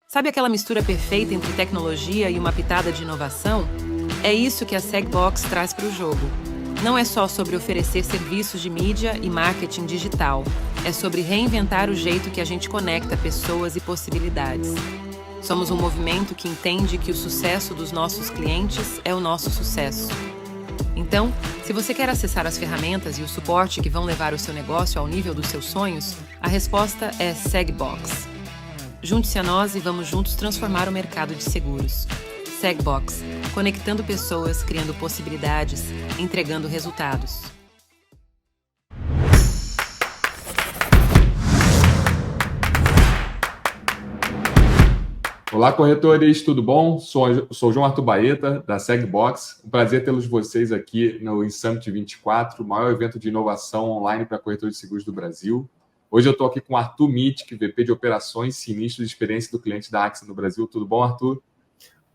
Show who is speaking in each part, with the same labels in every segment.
Speaker 1: Sabe aquela mistura perfeita entre tecnologia e uma pitada de inovação? É isso que a Segbox traz para o jogo. Não é só sobre oferecer serviços de mídia e marketing digital. É sobre reinventar o jeito que a gente conecta pessoas e possibilidades. Somos um movimento que entende que o sucesso dos nossos clientes é o nosso sucesso. Então, se você quer acessar as ferramentas e o suporte que vão levar o seu negócio ao nível dos seus sonhos, a resposta é Segbox. Junte-se a nós e vamos juntos transformar o mercado de seguros. Segbox, conectando pessoas, criando possibilidades, entregando resultados.
Speaker 2: Olá, corretores, tudo bom? Sou o João Arthur Baeta, da Segbox. Um prazer tê-los vocês aqui no Insummit 24, o maior evento de inovação online para corretores de seguros do Brasil. Hoje eu estou aqui com o Arthur Mittig, VP de Operações, Sinistros e Experiência do Cliente da AXA no Brasil. Tudo bom, Arthur?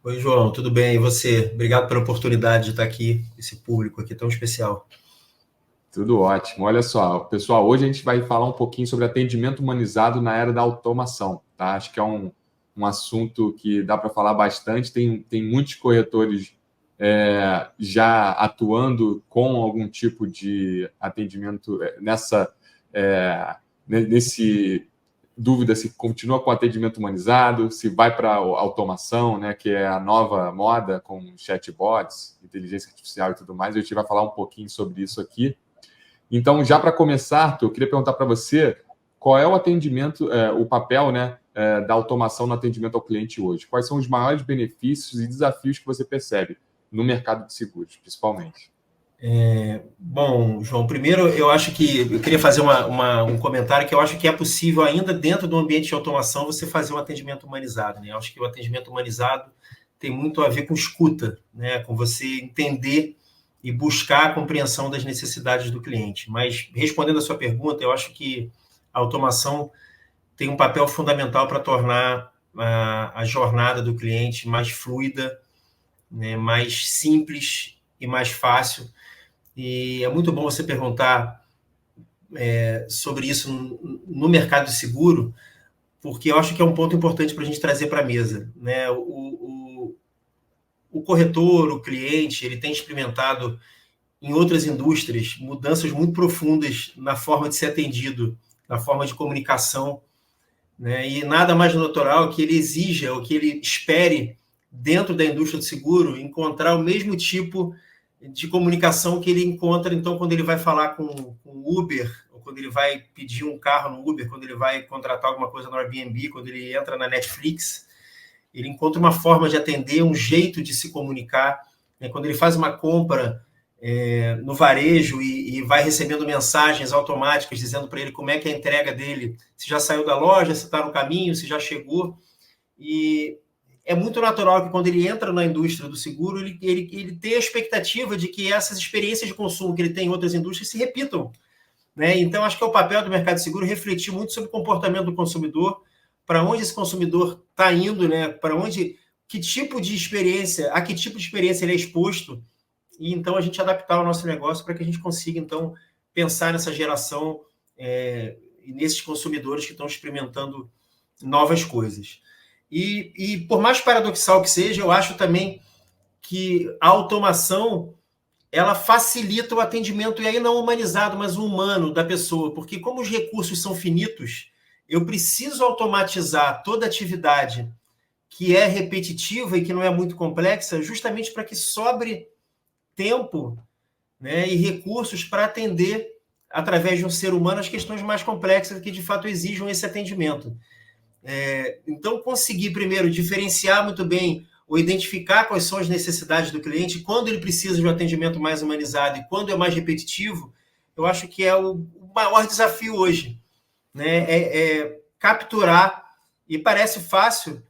Speaker 3: Oi, João, tudo bem? E você? Obrigado pela oportunidade de estar aqui, esse público aqui tão especial.
Speaker 2: Tudo ótimo. Olha só, pessoal, hoje a gente vai falar um pouquinho sobre atendimento humanizado na era da automação, tá? Acho que é um assunto que dá para falar bastante. Tem muitos corretores já atuando com algum tipo de atendimento nesse dúvida se continua com atendimento humanizado, se vai para a automação, né, que é a nova moda com chatbots, inteligência artificial e tudo mais. A gente vai falar um pouquinho sobre isso aqui. Então, já para começar, Arthur, eu queria perguntar para você qual é o atendimento, o papel, né, da automação no atendimento ao cliente hoje. Quais são os maiores benefícios e desafios que você percebe no mercado de seguros, principalmente?
Speaker 3: Bom, João, primeiro eu acho que eu queria fazer um comentário que eu acho que é possível ainda dentro do ambiente de automação você fazer um atendimento humanizado, né? Eu acho que o atendimento humanizado tem muito a ver com escuta, né? Com você entender e buscar a compreensão das necessidades do cliente. Mas respondendo a sua pergunta, eu acho que a automação tem um papel fundamental para tornar a jornada do cliente mais fluida, né? Mais simples e mais fácil. E é muito bom você perguntar sobre isso no mercado de seguro, porque eu acho que é um ponto importante para a gente trazer para a mesa, né? O corretor, o cliente, ele tem experimentado em outras indústrias mudanças muito profundas na forma de ser atendido, na forma de comunicação, né? E nada mais natural que ele exija ou que ele espere dentro da indústria do seguro encontrar o mesmo tipo de comunicação que ele encontra, então, quando ele vai falar com o Uber, ou quando ele vai pedir um carro no Uber, quando ele vai contratar alguma coisa no Airbnb, quando ele entra na Netflix, ele encontra uma forma de atender, um jeito de se comunicar, né? Quando ele faz uma compra no varejo e vai recebendo mensagens automáticas dizendo para ele como é que é a entrega dele, se já saiu da loja, se está no caminho, se já chegou. E é muito natural que quando ele entra na indústria do seguro, ele tenha a expectativa de que essas experiências de consumo que ele tem em outras indústrias se repitam, né? Então, acho que é o papel do mercado de seguro refletir muito sobre o comportamento do consumidor, para onde esse consumidor está indo, né? Para onde, a que tipo de experiência ele é exposto, e então a gente adaptar o nosso negócio para que a gente consiga, então, pensar nessa geração e nesses consumidores que estão experimentando novas coisas. E por mais paradoxal que seja, eu acho também que a automação ela facilita o atendimento, e aí não humanizado, mas o humano da pessoa, porque como os recursos são finitos, eu preciso automatizar toda atividade que é repetitiva e que não é muito complexa, justamente para que sobre tempo, né, e recursos para atender, através de um ser humano, as questões mais complexas que de fato exijam esse atendimento. Então, conseguir primeiro diferenciar muito bem ou identificar quais são as necessidades do cliente, quando ele precisa de um atendimento mais humanizado e quando é mais repetitivo, eu acho que é o maior desafio hoje, né? Capturar, e parece fácil,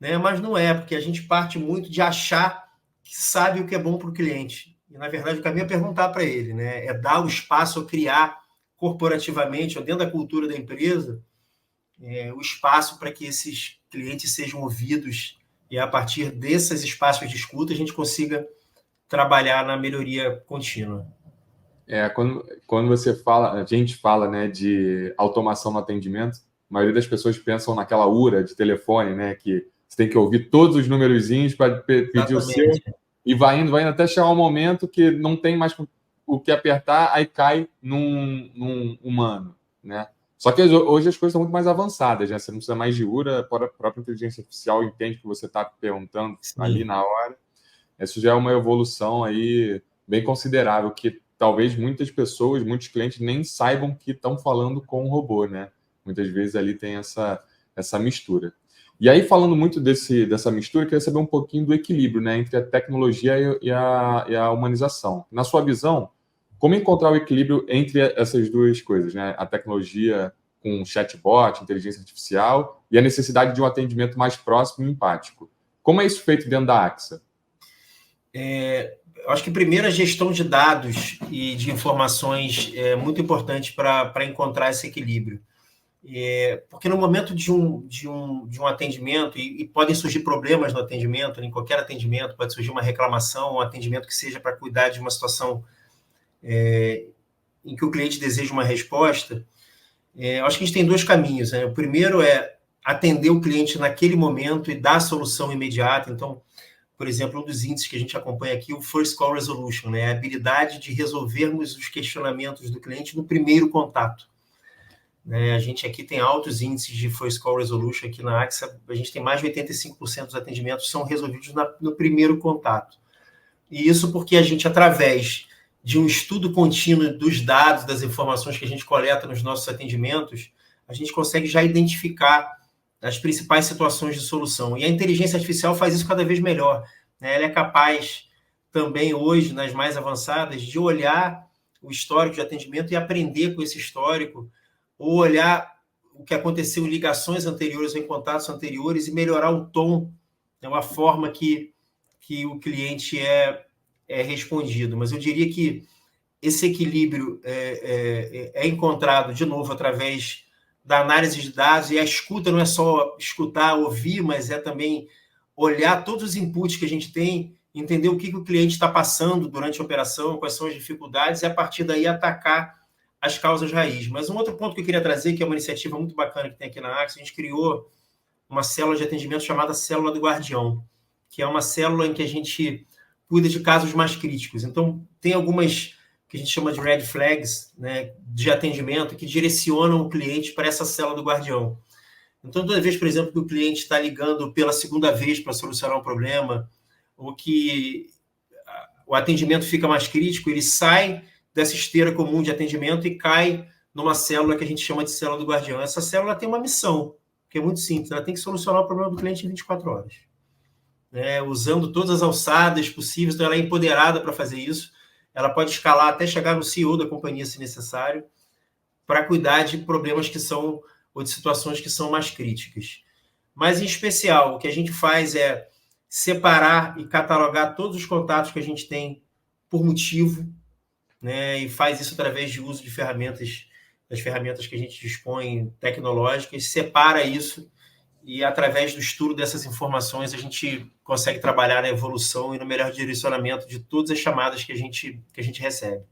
Speaker 3: né? Mas não é, porque a gente parte muito de achar que sabe o que é bom para o cliente. E, na verdade, o caminho é perguntar para ele, né? É dar o espaço a criar corporativamente, ou dentro da cultura da empresa, o espaço para que esses clientes sejam ouvidos e, a partir desses espaços de escuta, a gente consiga trabalhar na melhoria contínua.
Speaker 2: Quando você fala, a gente fala, né, de automação no atendimento, a maioria das pessoas pensam naquela URA de telefone, né, que você tem que ouvir todos os númerozinhos para pedir o seu, e vai indo até chegar um momento que não tem mais o que apertar, aí cai num humano, né? Só que hoje as coisas estão muito mais avançadas, né? Você não precisa mais de URA, a própria inteligência artificial entende o que você está perguntando ali na hora. Isso já é uma evolução aí bem considerável, que talvez muitas pessoas, muitos clientes nem saibam que estão falando com um robô, né? Muitas vezes ali tem essa mistura. E aí, falando muito dessa mistura, eu queria saber um pouquinho do equilíbrio, né, entre a tecnologia e a humanização. Na sua visão, como encontrar o equilíbrio entre essas duas coisas, né? A tecnologia com chatbot, inteligência artificial, e a necessidade de um atendimento mais próximo e empático. Como é isso feito dentro da AXA?
Speaker 3: Eu acho que, primeiro, a gestão de dados e de informações é muito importante para encontrar esse equilíbrio. Porque no momento de um atendimento, e podem surgir problemas no atendimento, em qualquer atendimento, pode surgir uma reclamação, um atendimento que seja para cuidar de uma situação em que o cliente deseja uma resposta. Eu acho que a gente tem dois caminhos, né? O primeiro é atender o cliente naquele momento e dar a solução imediata. Então, por exemplo, um dos índices que a gente acompanha aqui, o First Call Resolution, né? A habilidade de resolvermos os questionamentos do cliente no primeiro contato. A gente aqui tem altos índices de First Call Resolution aqui na AXA, a gente tem mais de 85% dos atendimentos são resolvidos no primeiro contato. E isso porque a gente, através de um estudo contínuo dos dados, das informações que a gente coleta nos nossos atendimentos, a gente consegue já identificar as principais situações de solução. E a inteligência artificial faz isso cada vez melhor, né? Ela é capaz também hoje, nas mais avançadas, de olhar o histórico de atendimento e aprender com esse histórico, ou olhar o que aconteceu em ligações anteriores ou em contatos anteriores e melhorar o tom, né, uma forma que o cliente é respondido. Mas eu diria que esse equilíbrio é encontrado, de novo, através da análise de dados, e a escuta não é só escutar, ouvir, mas é também olhar todos os inputs que a gente tem, entender o que o cliente está passando durante a operação, quais são as dificuldades, e a partir daí atacar as causas raiz. Mas um outro ponto que eu queria trazer, que é uma iniciativa muito bacana que tem aqui na AXA, a gente criou uma célula de atendimento chamada Célula do Guardião, que é uma célula em que a gente cuida de casos mais críticos. Então, tem algumas que a gente chama de red flags, né, de atendimento, que direcionam o cliente para essa célula do guardião. Então, toda vez, por exemplo, que o cliente está ligando pela segunda vez para solucionar um problema, ou que o atendimento fica mais crítico, ele sai dessa esteira comum de atendimento e cai numa célula que a gente chama de célula do guardião. Essa célula tem uma missão, que é muito simples, ela tem que solucionar o problema do cliente em 24 horas. Usando todas as alçadas possíveis, então ela é empoderada para fazer isso, ela pode escalar até chegar no CEO da companhia, se necessário, para cuidar de problemas que são, ou de situações que são mais críticas. Mas, em especial, o que a gente faz é separar e catalogar todos os contatos que a gente tem por motivo, né, e faz isso através de uso de das ferramentas que a gente dispõe tecnológicas, separa isso e, através do estudo dessas informações, a gente consegue trabalhar na evolução e no melhor direcionamento de todas as chamadas que a gente recebe.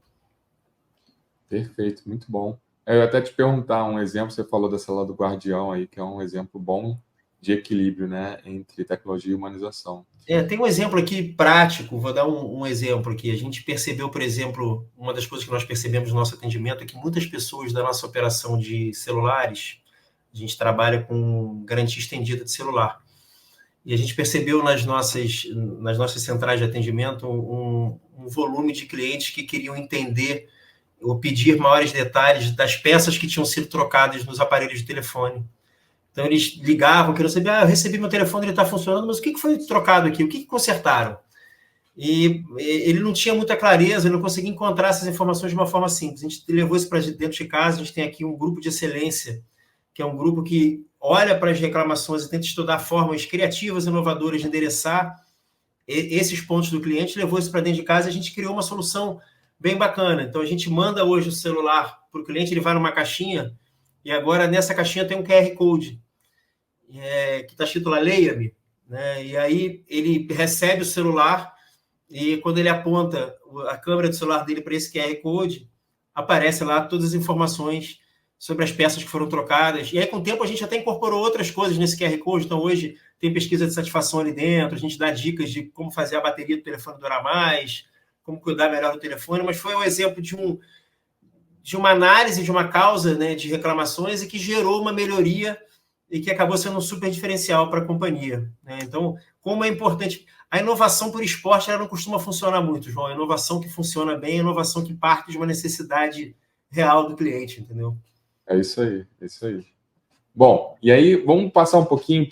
Speaker 2: Perfeito, muito bom. Eu ia até te perguntar um exemplo, você falou da célula do guardião aí, que é um exemplo bom de equilíbrio, né, entre tecnologia e humanização.
Speaker 3: Tem um exemplo aqui prático, vou dar um exemplo aqui. A gente percebeu, por exemplo, uma das coisas que nós percebemos no nosso atendimento é que muitas pessoas da nossa operação de celulares, a gente trabalha com garantia estendida de celular, e a gente percebeu nas nossas centrais de atendimento um volume de clientes que queriam entender ou pedir maiores detalhes das peças que tinham sido trocadas nos aparelhos de telefone. Então, eles ligavam, queriam saber, eu recebi meu telefone, ele está funcionando, mas o que foi trocado aqui? O que consertaram? E ele não tinha muita clareza, ele não conseguia encontrar essas informações de uma forma simples. A gente levou isso para dentro de casa, a gente tem aqui um grupo de excelência, que é um grupo que olha para as reclamações e tenta estudar formas criativas e inovadoras de endereçar esses pontos do cliente, levou isso para dentro de casa e a gente criou uma solução bem bacana. Então, a gente manda hoje o celular para o cliente, ele vai numa caixinha, e agora nessa caixinha tem um QR Code, que está escrito lá, leia-me, né? E aí ele recebe o celular, e quando ele aponta a câmera do celular dele para esse QR Code, aparece lá todas as informações sobre as peças que foram trocadas. E aí, com o tempo, a gente até incorporou outras coisas nesse QR Code. Então, hoje, tem pesquisa de satisfação ali dentro, a gente dá dicas de como fazer a bateria do telefone durar mais, como cuidar melhor do telefone, mas foi um exemplo de uma análise de uma causa, né, de reclamações e que gerou uma melhoria e que acabou sendo um super diferencial para a companhia, né? Então, como é importante... A inovação por esporte ela não costuma funcionar muito, João. A inovação que funciona bem é a inovação que parte de uma necessidade real do cliente, entendeu?
Speaker 2: É isso aí, é isso aí. Bom, e aí vamos passar um pouquinho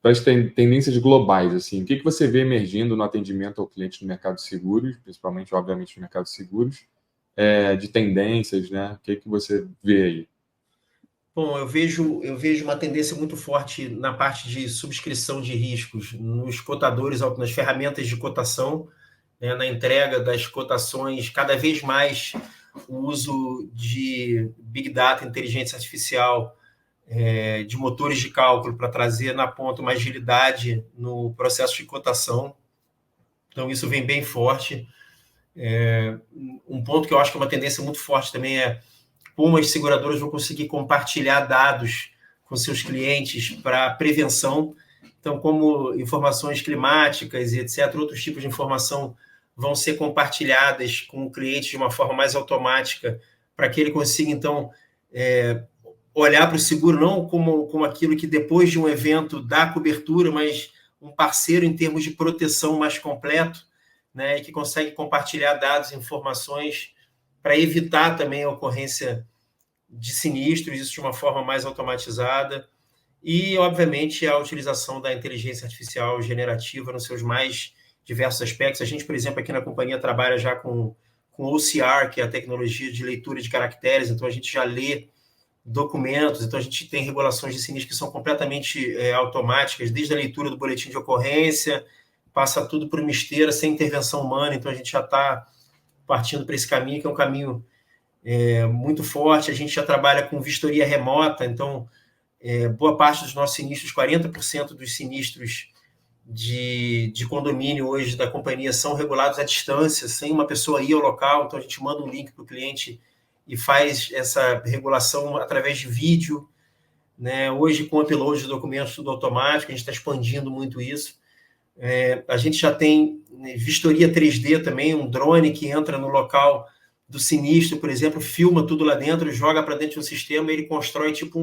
Speaker 2: para as tendências globais, assim. O que você vê emergindo no atendimento ao cliente no mercado de seguros, principalmente, obviamente, no mercado de seguros, de tendências, né? O que você vê aí?
Speaker 3: Bom, eu vejo uma tendência muito forte na parte de subscrição de riscos, nos cotadores, nas ferramentas de cotação, né, na entrega das cotações, cada vez mais o uso de Big Data, inteligência artificial, de motores de cálculo para trazer na ponta uma agilidade no processo de cotação. Então, isso vem bem forte. Um ponto que eu acho que é uma tendência muito forte também é como as seguradoras vão conseguir compartilhar dados com seus clientes para prevenção. Então, como informações climáticas e etc., outros tipos de informação vão ser compartilhadas com o cliente de uma forma mais automática, para que ele consiga, então, olhar para o seguro não como aquilo que depois de um evento dá cobertura, mas um parceiro em termos de proteção mais completo, né, e que consegue compartilhar dados e informações para evitar também a ocorrência de sinistros, isso de uma forma mais automatizada. E, obviamente, a utilização da inteligência artificial generativa nos seus mais diversos aspectos. A gente, por exemplo, aqui na companhia trabalha já com OCR, que é a tecnologia de leitura de caracteres, então a gente já lê documentos, então a gente tem regulações de sinistros que são completamente automáticas, desde a leitura do boletim de ocorrência, passa tudo por uma esteira, sem intervenção humana, então a gente já está partindo para esse caminho, que é um caminho muito forte. A gente já trabalha com vistoria remota, então boa parte dos nossos sinistros, 40% dos sinistros de condomínio hoje da companhia são regulados à distância, sem uma pessoa ir ao local, então a gente manda um link para o cliente e faz essa regulação através de vídeo, né? Hoje, com o upload de documentos tudo automático, a gente está expandindo muito isso. A gente já tem vistoria 3D também, um drone que entra no local do sinistro, por exemplo, filma tudo lá dentro, joga para dentro de um sistema e ele constrói tipo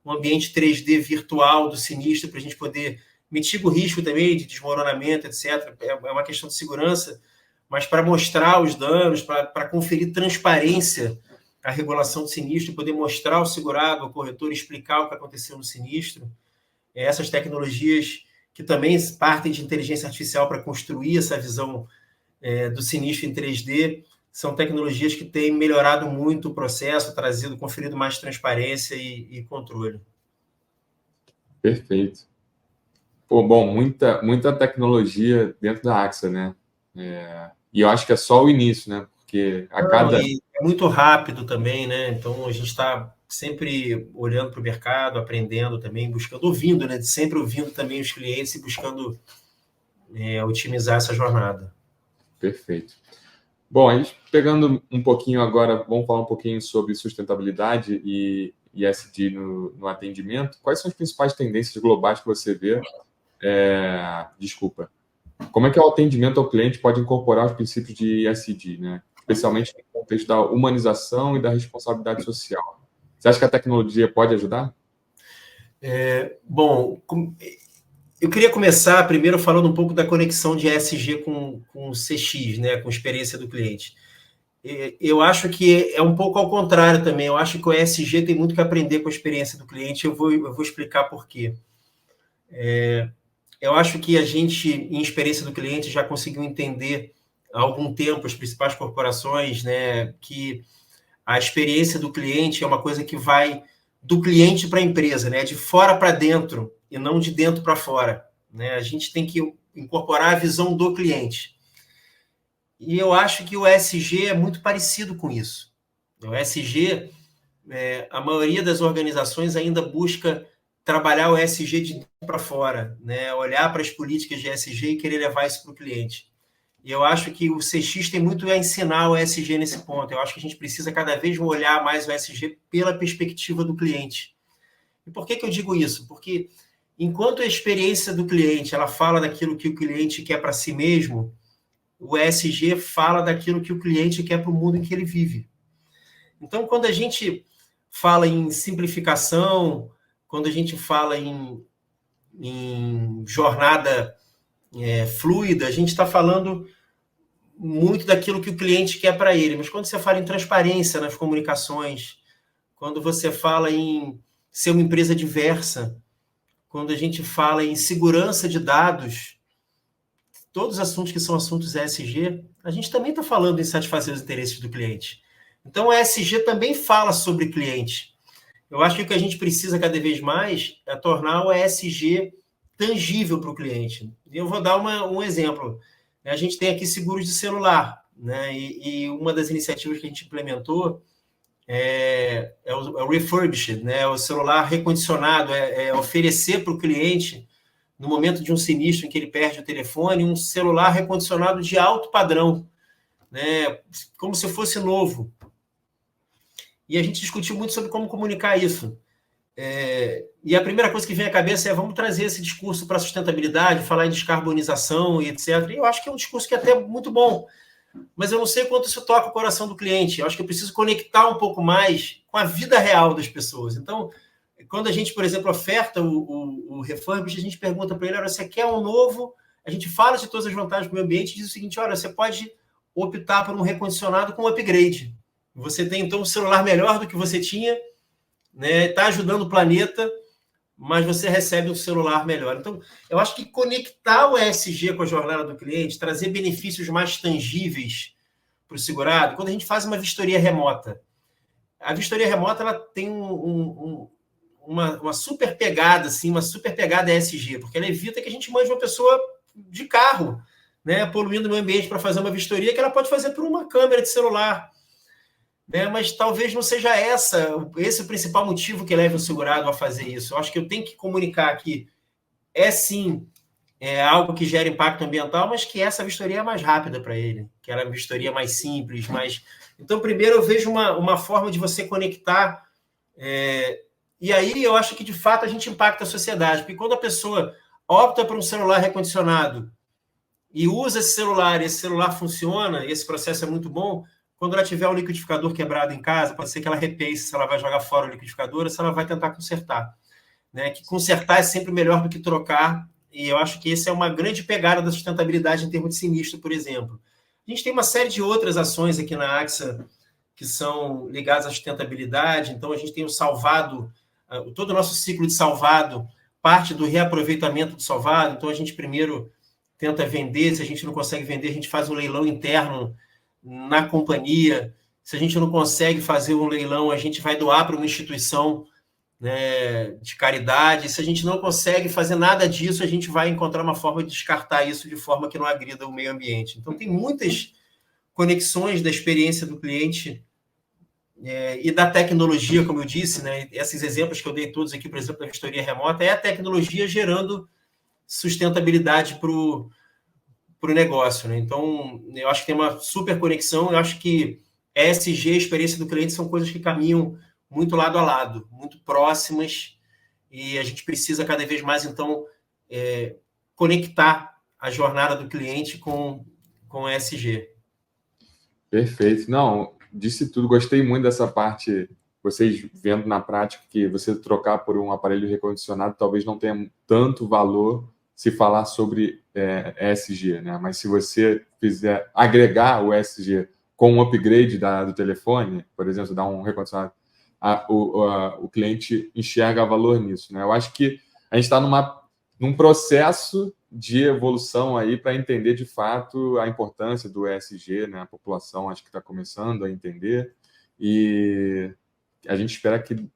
Speaker 3: um ambiente 3D virtual do sinistro para a gente poder mitigar o risco também de desmoronamento, etc. É uma questão de segurança, mas para mostrar os danos, para conferir transparência à regulação do sinistro, poder mostrar ao segurado, ao corretor, explicar o que aconteceu no sinistro. Essas tecnologias que também partem de inteligência artificial para construir essa visão do sinistro em 3D, são tecnologias que têm melhorado muito o processo, conferido mais transparência e controle.
Speaker 2: Perfeito. Pô, bom, muita tecnologia dentro da AXA, né? E eu acho que é só o início, né? Porque
Speaker 3: é muito rápido também, né? Então, a gente está sempre olhando para o mercado, aprendendo também, ouvindo, né? Sempre ouvindo também os clientes e buscando otimizar essa jornada.
Speaker 2: Perfeito. Bom, a gente pegando um pouquinho agora, vamos falar um pouquinho sobre sustentabilidade e ESG no atendimento. Quais são as principais tendências globais que você vê? Como é que o atendimento ao cliente pode incorporar os princípios de ESG, né? Especialmente no contexto da humanização e da responsabilidade social? Você acha que a tecnologia pode ajudar?
Speaker 3: Bom, eu queria começar primeiro falando um pouco da conexão de ESG com o CX, né, com a experiência do cliente. Eu acho que é um pouco ao contrário também. Eu acho que o ESG tem muito que aprender com a experiência do cliente. Eu vou explicar por quê. Eu acho que a gente, em experiência do cliente, já conseguiu entender há algum tempo, as principais corporações, né, que a experiência do cliente é uma coisa que vai do cliente para a empresa, né? De fora para dentro e não de dentro para fora, né? A gente tem que incorporar a visão do cliente. E eu acho que o ESG é muito parecido com isso. O ESG, a maioria das organizações ainda busca trabalhar o ESG de dentro para fora, né? Olhar para as políticas de ESG e querer levar isso para o cliente. E eu acho que o CX tem muito a ensinar o ESG nesse ponto. Eu acho que a gente precisa cada vez olhar mais o ESG pela perspectiva do cliente. E por que eu digo isso? Porque enquanto a experiência do cliente ela fala daquilo que o cliente quer para si mesmo, o ESG fala daquilo que o cliente quer para o mundo em que ele vive. Então, quando a gente fala em simplificação, quando a gente fala em jornada fluida, a gente está falando muito daquilo que o cliente quer para ele. Mas quando você fala em transparência nas comunicações, quando você fala em ser uma empresa diversa, quando a gente fala em segurança de dados, todos os assuntos que são assuntos ESG, a gente também está falando em satisfazer os interesses do cliente. Então, o ESG também fala sobre cliente. Eu acho que o que a gente precisa cada vez mais é tornar o ESG tangível para o cliente. E eu vou dar um exemplo. A gente tem aqui seguros de celular, né? E uma das iniciativas que a gente implementou é o refurbished, né? O celular recondicionado, oferecer para o cliente, no momento de um sinistro em que ele perde o telefone, um celular recondicionado de alto padrão, né? Como se fosse novo. E a gente discutiu muito sobre como comunicar isso. E a primeira coisa que vem à cabeça é vamos trazer esse discurso para a sustentabilidade, falar em descarbonização e etc. E eu acho que é um discurso que é até muito bom, mas eu não sei quanto isso toca o coração do cliente. Eu acho que eu preciso conectar um pouco mais com a vida real das pessoas. Então, quando a gente, por exemplo, oferta o refurbish, a gente pergunta para ele, olha, você quer um novo? A gente fala de todas as vantagens do meio ambiente e diz o seguinte, olha, você pode optar por um recondicionado com um upgrade. Você tem, então, um celular melhor do que você tinha, né? Está ajudando o planeta, mas você recebe um celular melhor. Então, eu acho que conectar o ESG com a jornada do cliente, trazer benefícios mais tangíveis para o segurado, quando a gente faz uma vistoria remota. A vistoria remota ela tem uma super pegada, assim, uma super pegada ESG, porque ela evita que a gente mande uma pessoa de carro, né, poluindo o meio ambiente para fazer uma vistoria que ela pode fazer por uma câmera de celular. Né, mas talvez não seja esse o principal motivo que leve o segurado a fazer isso. Eu acho que eu tenho que comunicar que sim, algo que gera impacto ambiental, mas que essa vistoria é mais rápida para ele, que ela é uma vistoria mais simples. Então, primeiro eu vejo uma forma de você conectar, e aí eu acho que, de fato, a gente impacta a sociedade, porque quando a pessoa opta por um celular recondicionado e usa esse celular, e esse celular funciona, e esse processo é muito bom, quando ela tiver um liquidificador quebrado em casa, pode ser que ela repense se ela vai jogar fora o liquidificador ou se ela vai tentar consertar. Né? Que consertar é sempre melhor do que trocar, e eu acho que essa é uma grande pegada da sustentabilidade em termos de sinistro, por exemplo. A gente tem uma série de outras ações aqui na AXA que são ligadas à sustentabilidade, então a gente tem o salvado, todo o nosso ciclo de salvado parte do reaproveitamento do salvado, então a gente primeiro tenta vender, se a gente não consegue vender, a gente faz um leilão interno na companhia. Se a gente não consegue fazer um leilão, a gente vai doar para uma instituição, né, de caridade. Se a gente não consegue fazer nada disso, a gente vai encontrar uma forma de descartar isso de forma que não agrida o meio ambiente. Então, tem muitas conexões da experiência do cliente e da tecnologia, como eu disse, né? Esses exemplos que eu dei todos aqui, por exemplo, da vistoria remota, é a tecnologia gerando sustentabilidade para o negócio, né? Então, eu acho que tem uma super conexão. Eu acho que ESG e experiência do cliente são coisas que caminham muito lado a lado, muito próximas, e a gente precisa cada vez mais, então, conectar a jornada do cliente com ESG.
Speaker 2: Perfeito. Não, disse tudo. Gostei muito dessa parte, vocês vendo na prática que você trocar por um aparelho recondicionado talvez não tenha tanto valor se falar sobre ESG, né? Mas se você fizer agregar o ESG com um upgrade do telefone, por exemplo, dar um recondicionado, o cliente enxerga valor nisso, né? Eu acho que a gente está num processo de evolução aí para entender de fato a importância do ESG, né? A população acho que está começando a entender, e a gente espera que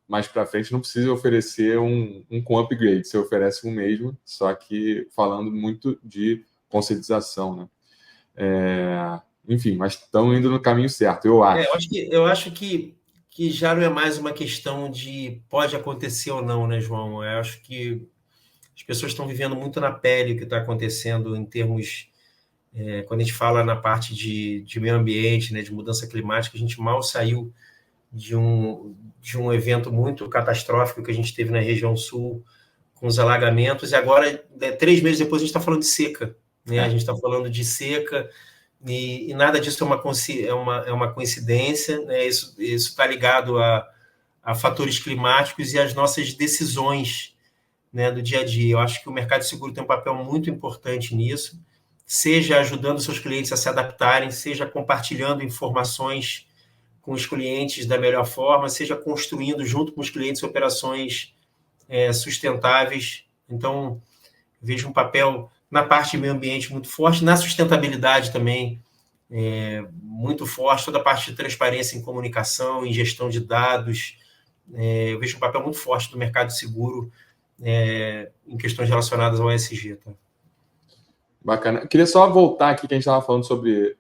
Speaker 2: mais para frente não precisa oferecer um com upgrade, você oferece um mesmo, só que falando muito de conscientização, né? Enfim, mas estão indo no caminho certo, eu acho.
Speaker 3: Eu acho que já não é mais uma questão de pode acontecer ou não, né, João? Eu acho que as pessoas estão vivendo muito na pele o que está acontecendo em termos... quando a gente fala na parte de meio ambiente, né, de mudança climática, a gente mal saiu de um evento muito catastrófico que a gente teve na região sul, com os alagamentos, e agora, 3 meses depois, a gente está falando de seca. Né? A gente está falando de seca, e nada disso é uma coincidência. Né? Isso está ligado a fatores climáticos e às nossas decisões, né, do dia a dia. Eu acho que o mercado de seguro tem um papel muito importante nisso, seja ajudando seus clientes a se adaptarem, seja compartilhando informações com os clientes da melhor forma, seja construindo junto com os clientes operações sustentáveis. Então, vejo um papel na parte de meio ambiente muito forte, na sustentabilidade também muito forte, toda a parte de transparência em comunicação, em gestão de dados. Eu vejo um papel muito forte do mercado de seguro em questões relacionadas ao ESG. Tá?
Speaker 2: Bacana. Eu queria só voltar aqui que a gente estava falando sobre...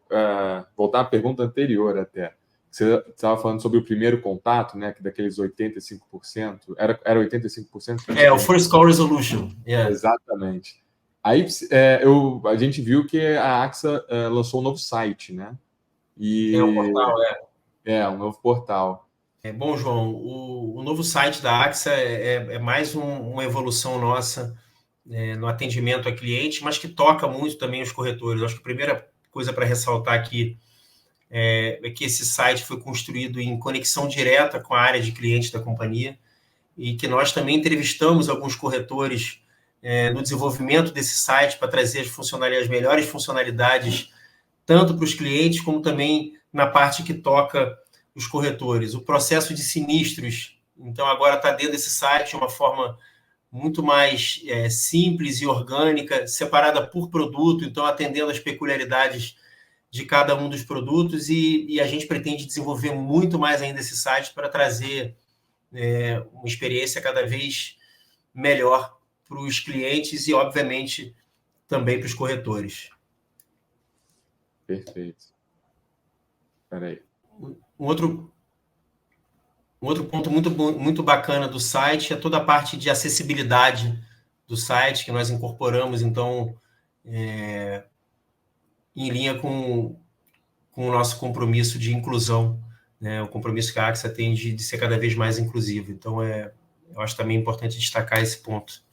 Speaker 2: voltar à pergunta anterior até. Você estava falando sobre o primeiro contato, né? Que daqueles 85%. Era 85%?
Speaker 3: O First Call Resolution.
Speaker 2: Yeah. Exatamente. Aí a gente viu que a AXA lançou um novo site, né?
Speaker 3: Um portal,
Speaker 2: um novo portal.
Speaker 3: Bom, João, o novo site da AXA é mais uma evolução nossa no atendimento a cliente, mas que toca muito também os corretores. Acho que a primeira coisa para ressaltar aqui é que esse site foi construído em conexão direta com a área de cliente da companhia e que nós também entrevistamos alguns corretores no desenvolvimento desse site para trazer as melhores funcionalidades tanto para os clientes como também na parte que toca os corretores. O processo de sinistros, então, agora está dentro desse site de uma forma muito mais simples e orgânica, separada por produto, então atendendo às peculiaridades de cada um dos produtos, e a gente pretende desenvolver muito mais ainda esse site para trazer uma experiência cada vez melhor para os clientes e, obviamente, também para os corretores.
Speaker 2: Perfeito. Espera aí.
Speaker 3: Um outro ponto muito bacana do site é toda a parte de acessibilidade do site, que nós incorporamos, então, em linha com o nosso compromisso de inclusão, né? O compromisso que a AXA tem de ser cada vez mais inclusivo. Então, eu acho também importante destacar esse ponto.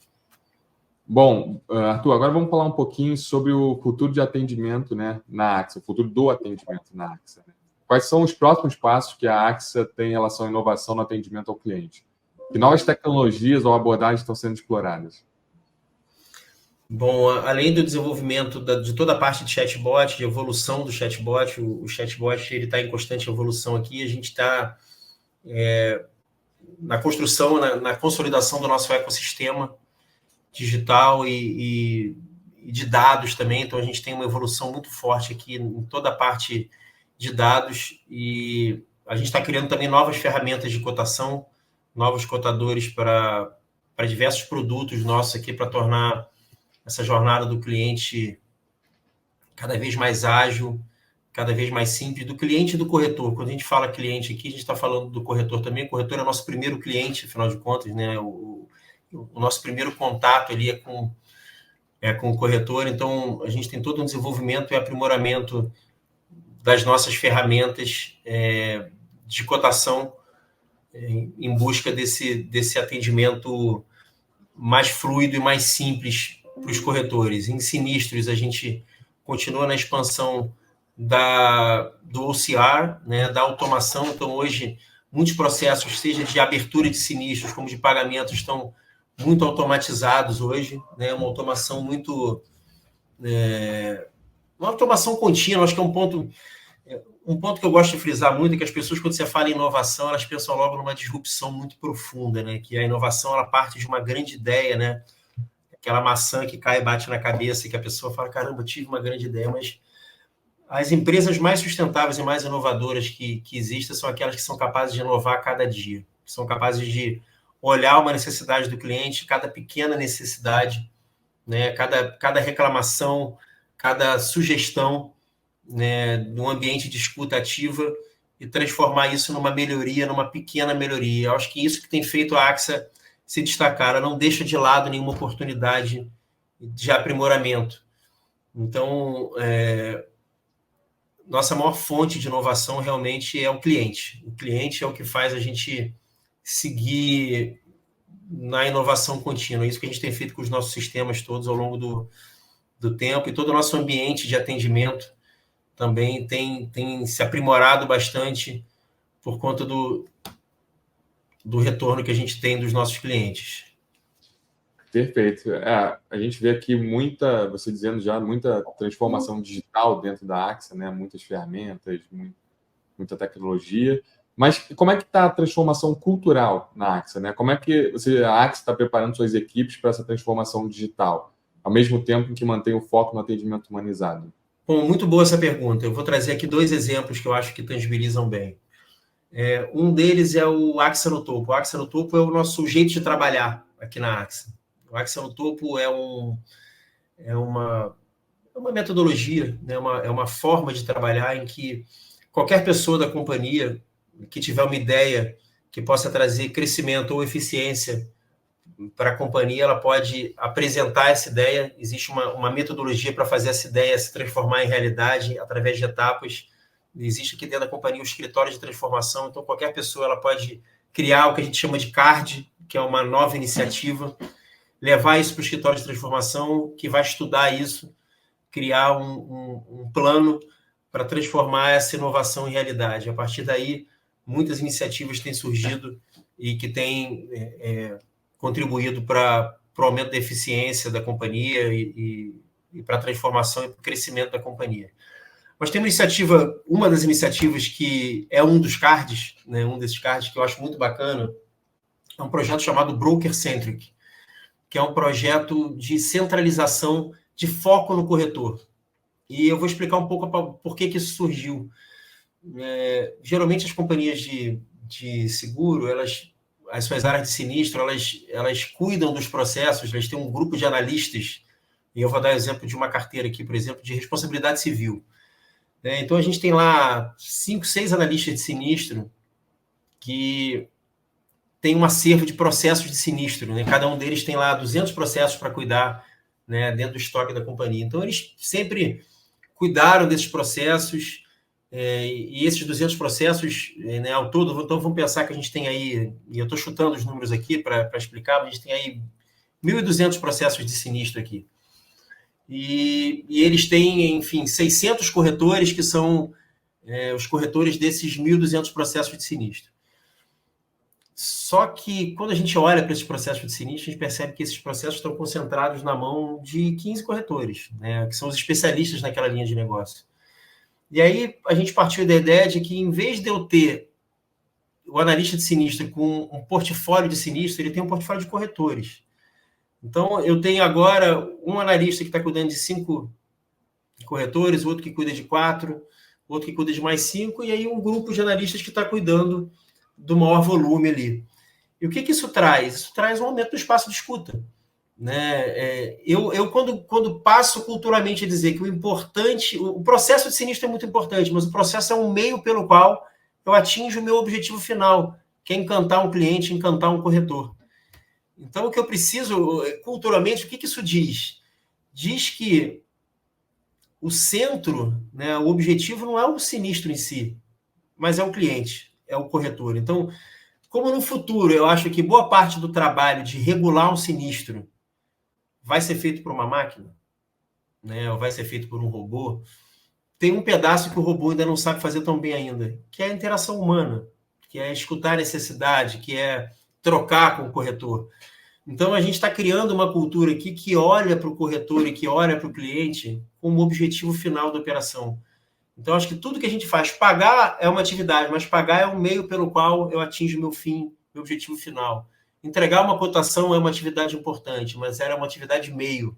Speaker 2: Bom, Arthur, agora vamos falar um pouquinho sobre o futuro de atendimento, né, na AXA, o futuro do atendimento na AXA. Né? Quais são os próximos passos que a AXA tem em relação à inovação no atendimento ao cliente? Que novas tecnologias ou abordagens estão sendo exploradas?
Speaker 3: Bom, além do desenvolvimento de toda a parte de chatbot, de evolução do chatbot, o chatbot está em constante evolução aqui, a gente está na construção, na consolidação do nosso ecossistema digital e de dados também, então a gente tem uma evolução muito forte aqui em toda a parte de dados e a gente está criando também novas ferramentas de cotação, novos cotadores para diversos produtos nossos aqui, para tornar essa jornada do cliente cada vez mais ágil, cada vez mais simples, do cliente e do corretor. Quando a gente fala cliente aqui, a gente está falando do corretor também. O corretor é o nosso primeiro cliente, afinal de contas, né? O nosso primeiro contato ali é com o corretor. Então, a gente tem todo um desenvolvimento e aprimoramento das nossas ferramentas de cotação em busca desse atendimento mais fluido e mais simples para os corretores. Em sinistros, a gente continua na expansão do OCR, né, da automação. Então, hoje, muitos processos, seja de abertura de sinistros, como de pagamentos, estão muito automatizados hoje, né, uma automação muito... uma automação contínua. Acho que é um ponto que eu gosto de frisar muito, é que as pessoas, quando você fala em inovação, elas pensam logo numa disrupção muito profunda, né, que a inovação, ela parte de uma grande ideia, né, aquela maçã que cai e bate na cabeça e que a pessoa fala, caramba, tive uma grande ideia, mas as empresas mais sustentáveis e mais inovadoras que existem são aquelas que são capazes de inovar a cada dia. são capazes de olhar uma necessidade do cliente, cada pequena necessidade, né, cada reclamação, cada sugestão, né, num ambiente de escuta ativa e transformar isso numa melhoria, numa pequena melhoria. Eu acho que isso que tem feito a AXA se destacar, ela não deixa de lado nenhuma oportunidade de aprimoramento. Então, nossa maior fonte de inovação realmente é o cliente. O cliente é o que faz a gente seguir na inovação contínua. É isso que a gente tem feito com os nossos sistemas todos ao longo do tempo, e todo o nosso ambiente de atendimento também tem se aprimorado bastante por conta do retorno que a gente tem dos nossos clientes.
Speaker 2: Perfeito. A gente vê aqui você dizendo já, muita transformação digital dentro da AXA, né? Muitas ferramentas, muita tecnologia. Mas como é que está a transformação cultural na AXA, né? Como é que a AXA está preparando suas equipes para essa transformação digital, ao mesmo tempo que mantém o foco no atendimento humanizado?
Speaker 3: Bom, muito boa essa pergunta. Eu vou trazer aqui 2 exemplos que eu acho que tangibilizam bem. Um deles é o AXA no Topo. O AXA no Topo é o nosso jeito de trabalhar aqui na AXA. O AXA no Topo é uma metodologia, né? É uma forma de trabalhar em que qualquer pessoa da companhia que tiver uma ideia que possa trazer crescimento ou eficiência para a companhia, ela pode apresentar essa ideia. Existe uma metodologia para fazer essa ideia se transformar em realidade através de etapas. Existe aqui dentro da companhia o escritório de transformação, então qualquer pessoa ela pode criar o que a gente chama de CARD, que é uma nova iniciativa, levar isso para o escritório de transformação, que vai estudar isso, criar um plano para transformar essa inovação em realidade. A partir daí, muitas iniciativas têm surgido e que têm contribuído para o aumento da eficiência da companhia e para a transformação e para o crescimento da companhia. Mas tem uma das iniciativas que é um dos cards, né, um desses cards que eu acho muito bacana, é um projeto chamado Broker Centric, que é um projeto de centralização de foco no corretor. E eu vou explicar um pouco por que isso surgiu. Geralmente as companhias de seguro, as suas áreas de sinistro, elas cuidam dos processos, elas têm um grupo de analistas, e eu vou dar exemplo de uma carteira aqui, por exemplo, de responsabilidade civil. Então a gente tem lá 5, 6 analistas de sinistro que tem um acervo de processos de sinistro, né? Cada um deles tem lá 200 processos para cuidar, né, dentro do estoque da companhia. Então eles sempre cuidaram desses processos, e esses 200 processos, né, ao todo, então vamos pensar que a gente tem aí, e eu estou chutando os números aqui para explicar, mas a gente tem aí 1.200 processos de sinistro aqui. E eles têm, enfim, 600 corretores que são os corretores desses 1.200 processos de sinistro. Só que, quando a gente olha para esses processos de sinistro, a gente percebe que esses processos estão concentrados na mão de 15 corretores, né, que são os especialistas naquela linha de negócio. E aí, a gente partiu da ideia de que, em vez de eu ter o analista de sinistro com um portfólio de sinistro, ele tem um portfólio de corretores. Então, eu tenho agora um analista que está cuidando de 5 corretores, outro que cuida de 4, outro que cuida de mais 5, e aí um grupo de analistas que está cuidando do maior volume ali. E o que isso traz? Isso traz um aumento do espaço de escuta. Né? Eu quando passo culturalmente a dizer que o processo de sinistro é muito importante, mas o processo é um meio pelo qual eu atinjo o meu objetivo final, que é encantar um cliente, encantar um corretor. Então, o que eu preciso, culturalmente, o que isso diz? Diz que o centro, né, o objetivo não é o sinistro em si, mas é o cliente, é o corretor. Então, como no futuro eu acho que boa parte do trabalho de regular um sinistro vai ser feito por uma máquina, né, ou vai ser feito por um robô, tem um pedaço que o robô ainda não sabe fazer tão bem ainda, que é a interação humana, que é escutar a necessidade, que é trocar com o corretor. Então, a gente está criando uma cultura aqui que olha para o corretor e que olha para o cliente como objetivo final da operação. Então, acho que tudo que a gente faz, pagar é uma atividade, mas pagar é um meio pelo qual eu atinjo meu fim, meu objetivo final. Entregar uma cotação é uma atividade importante, mas ela é uma atividade meio,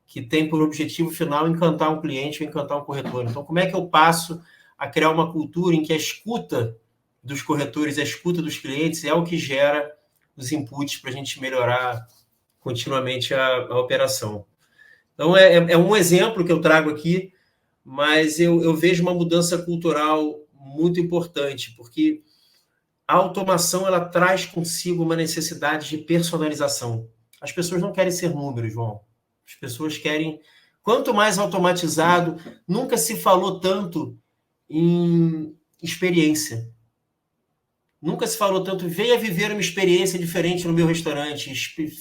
Speaker 3: que tem por objetivo final encantar um cliente ou encantar um corretor. Então, como é que eu passo a criar uma cultura em que a escuta dos corretores, a escuta dos clientes é o que gera os inputs para a gente melhorar continuamente a operação. Então, é um exemplo que eu trago aqui, mas eu vejo uma mudança cultural muito importante, porque a automação ela traz consigo uma necessidade de personalização. As pessoas não querem ser números, João. As pessoas querem... Quanto mais automatizado, nunca se falou tanto em experiência. Nunca se falou tanto, venha viver uma experiência diferente no meu restaurante,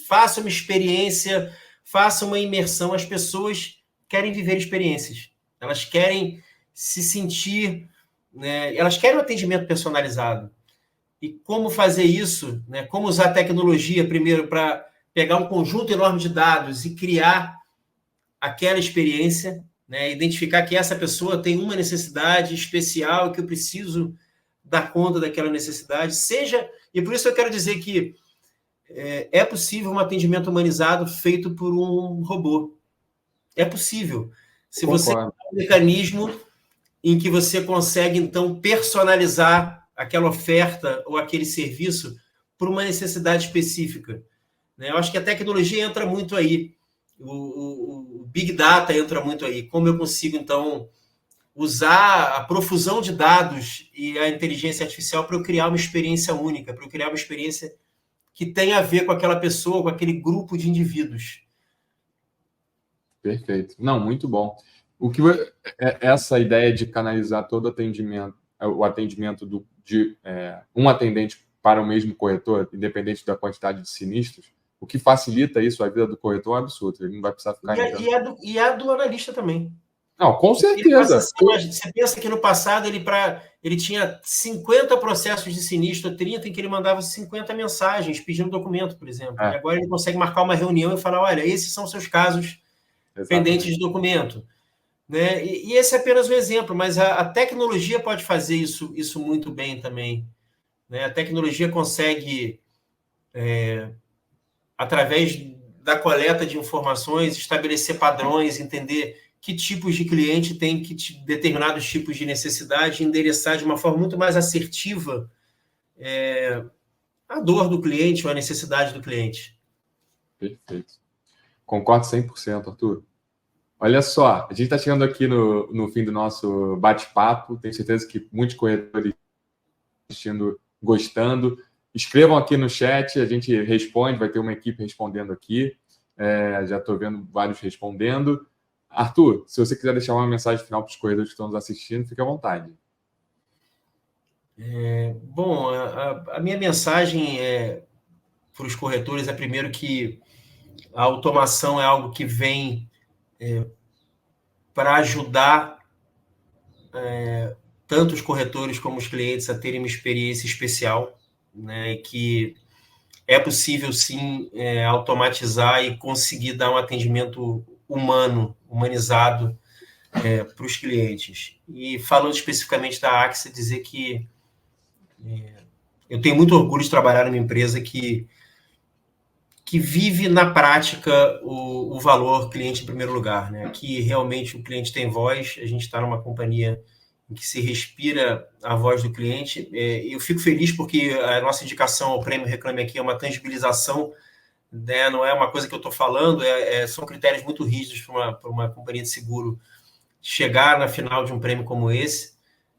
Speaker 3: faça uma experiência, faça uma imersão. As pessoas querem viver experiências. Elas querem se sentir, né? Elas querem um atendimento personalizado. E como fazer isso, né? Como usar a tecnologia primeiro para pegar um conjunto enorme de dados e criar aquela experiência, né? Identificar que essa pessoa tem uma necessidade especial que eu preciso dar conta daquela necessidade, e por isso eu quero dizer que é possível um atendimento humanizado feito por um robô. É possível. Se você tem um mecanismo em que você consegue, então, personalizar aquela oferta ou aquele serviço por uma necessidade específica. Né? Eu acho que a tecnologia entra muito aí. O Big Data entra muito aí. Como eu consigo, então, usar a profusão de dados e a inteligência artificial para eu criar uma experiência única, para eu criar uma experiência que tenha a ver com aquela pessoa, com aquele grupo de indivíduos.
Speaker 2: Perfeito. Não, muito bom. Essa ideia de canalizar todo o atendimento de um atendente para o mesmo corretor, independente da quantidade de sinistros, o que facilita isso, a vida do corretor é um absurdo. Ele não vai precisar ficar...
Speaker 3: E a do analista também.
Speaker 2: Não, com certeza.
Speaker 3: Você pensa que no passado ele tinha 50 processos de sinistro, 30, em que ele mandava 50 mensagens pedindo documento, por exemplo. E agora ele consegue marcar uma reunião e falar, olha, esses são seus casos pendentes de documento. Né? E esse é apenas um exemplo, mas a tecnologia pode fazer isso muito bem também. Né? A tecnologia consegue, através da coleta de informações, estabelecer padrões, entender que tipos de cliente tem determinados tipos de necessidade, endereçar de uma forma muito mais assertiva a dor do cliente ou a necessidade do cliente.
Speaker 2: Perfeito. Concordo 100%, Arthur. Olha só, a gente está chegando aqui no fim do nosso bate-papo. Tenho certeza que muitos corretores estão assistindo, gostando. Escrevam aqui no chat, a gente responde, vai ter uma equipe respondendo aqui. Já estou vendo vários respondendo. Arthur, se você quiser deixar uma mensagem final para os corretores que estão nos assistindo, fique à vontade.
Speaker 3: Bom, a minha mensagem para os corretores é, primeiro, que a automação é algo que vem para ajudar tanto os corretores como os clientes a terem uma experiência especial, né, e que é possível, sim, automatizar e conseguir dar um atendimento humanizado para os clientes. E falando especificamente da AXA, dizer que eu tenho muito orgulho de trabalhar numa empresa que vive na prática o valor cliente em primeiro lugar, né? Que realmente o cliente tem voz, a gente está numa companhia em que se respira a voz do cliente. Eu fico feliz porque a nossa indicação ao Prêmio Reclame Aqui é uma tangibilização, né? Não é uma coisa que eu estou falando, são critérios muito rígidos para uma companhia de seguro chegar na final de um prêmio como esse,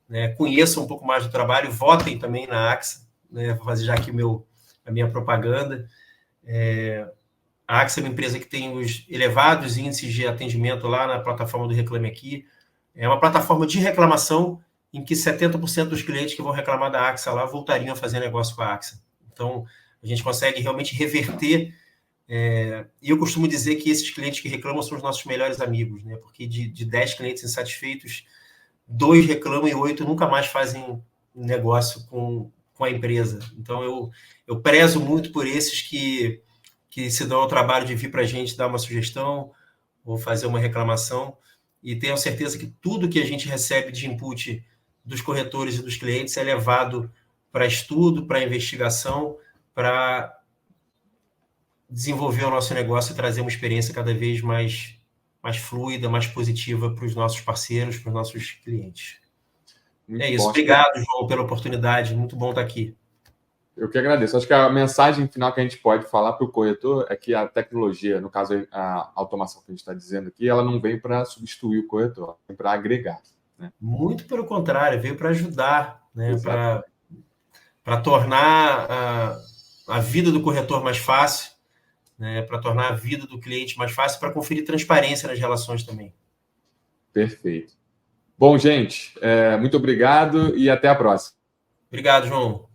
Speaker 3: né? Conheçam um pouco mais do trabalho, votem também na AXA, né? Vou fazer já aqui a minha propaganda. A AXA é uma empresa que tem os elevados índices de atendimento lá na plataforma do Reclame Aqui. É uma plataforma de reclamação em que 70% dos clientes que vão reclamar da AXA lá voltariam a fazer negócio com a AXA. Então, a gente consegue realmente reverter. E eu costumo dizer que esses clientes que reclamam são os nossos melhores amigos, né? Porque de 10 clientes insatisfeitos, 2 reclamam e 8 nunca mais fazem negócio com a empresa. Então, eu prezo muito por esses que se dão ao trabalho de vir para a gente dar uma sugestão ou fazer uma reclamação, e tenho certeza que tudo que a gente recebe de input dos corretores e dos clientes é levado para estudo, para investigação, para desenvolver o nosso negócio e trazer uma experiência cada vez mais fluida, mais positiva para os nossos parceiros, para os nossos clientes. É isso. Obrigado, João, pela oportunidade. Muito bom estar aqui.
Speaker 2: Eu que agradeço. Acho que a mensagem final que a gente pode falar para o corretor é que a tecnologia, no caso a automação que a gente está dizendo aqui, ela não vem para substituir o corretor, vem para agregar. Né?
Speaker 3: Muito pelo contrário, veio para ajudar, né? Para tornar a vida do corretor mais fácil, né? Para tornar a vida do cliente mais fácil, para conferir transparência nas relações também.
Speaker 2: Perfeito. Bom, gente, muito obrigado e até a próxima.
Speaker 3: Obrigado, João.